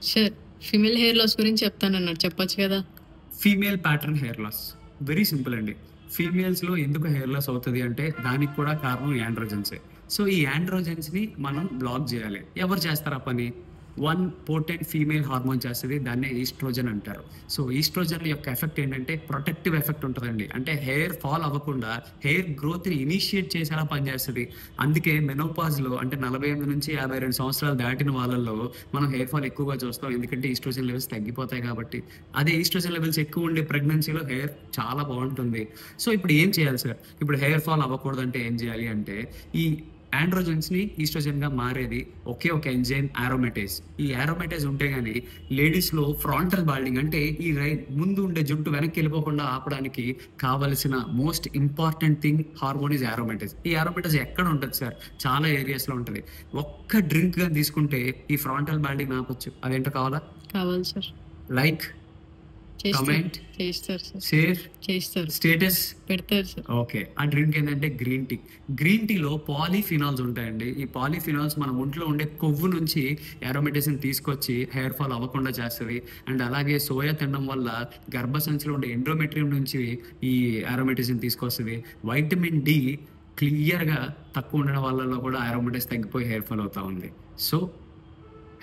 Sure. Female hair loss గురించి చెప్తానన్నారు. చెప్పొచ్చు కదా! Female pattern hair loss very simple అండి. ఫీమేల్స్లో ఎందుకు హెయిర్ లాస్ అవుతుంది అంటే దానికి కూడా కారణం యాండ్రోజెన్సే. సో ఈ యాండ్రోజెన్స్ని మనం బ్లాక్ చేయాలి. ఎవరు చేస్తారు ఆ పని? వన్ పోర్టెంట్ ఫీమేల్ హార్మోన్ చేస్తుంది, దాన్నే ఈస్ట్రోజన్ అంటారు. సో ఈస్ట్రోజన్ యొక్క ఎఫెక్ట్ ఏంటంటే ప్రొటెక్టివ్ ఎఫెక్ట్ ఉంటుందండి. అంటే హెయిర్ ఫాల్ అవ్వకుండా హెయిర్ గ్రోత్ని ఇనిషియేట్ చేసేలా పనిచేస్తుంది. అందుకే మెనోపాజ్లో అంటే 48 నుంచి 52 సంవత్సరాలు దాటిన వాళ్ళల్లో మనం హెయిర్ ఫాల్ ఎక్కువగా చూస్తాం. ఎందుకంటే ఈస్ట్రోజన్ లెవెల్స్ తగ్గిపోతాయి కాబట్టి. అదే ఈస్ట్రోజన్ లెవెల్స్ ఎక్కువ ఉండే ప్రెగ్నెన్సీలో హెయిర్ చాలా బాగుంటుంది. సో ఇప్పుడు ఏం చేయాలి సార్? ఇప్పుడు హెయిర్ ఫాల్ అవ్వకూడదంటే ఏం చేయాలి అంటే ఈ ఆండ్రోజెన్స్ని ఈస్ట్రోజన్గా మారేది ఒకే ఒక ఎంజైమ్ ఆరోమేటేజ్. ఈ ఆరోమేటేజ్ ఉంటే గానీ లేడీస్లో ఫ్రాంటల్ బాల్డింగ్ అంటే ఈ ముందు ఉండే జుట్టు వెనక్కి వెళ్ళిపోకుండా ఆపడానికి కావలసిన most important thing hormone is aromatase. ఈ ఆరోమేటేజ్ ఎక్కడ ఉంటుంది సార్? చాలా ఏరియాస్లో ఉంటుంది. ఒక్క డ్రింక్ గా తీసుకుంటే ఈ ఫ్రాంటల్ బాల్డింగ్ ఆపొచ్చు. అదేంటో కావాలా? కావాలి సార్. లైక్, కమెంట్, చేస్తారు సార్. షేర్, చేస్తారు. స్టేటస్ పెడతారు సార్. ఓకే. ఆ డ్రింక్ ఏంటంటే గ్రీన్ టీ. గ్రీన్ టీలో పాలీఫినాల్స్ ఉంటాయండి. ఈ పాలీఫినాల్స్ మన ఒంట్లో ఉండే కొవ్వు నుంచి అరోమేటేజ్ని తీసుకొచ్చి హెయిర్ ఫాల్ అవ్వకుండా చేస్తుంది. అండ్ అలాగే సోయా తినడం వల్ల గర్భసంచిలో ఉండే ఎండ్రోమెట్రియం నుంచి ఈ అరోమేటేజ్ని తీసుకొస్తుంది. వైటమిన్ డి క్లియర్గా తక్కువ ఉండడం వల్ల కూడా అరోమేటేజ్ తగ్గిపోయి హెయిర్ ఫాల్ అవుతా ఉంది. సో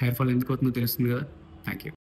హెయిర్ ఫాల్ ఎందుకు అవుతుందో తెలుస్తుంది కదా. Thank you.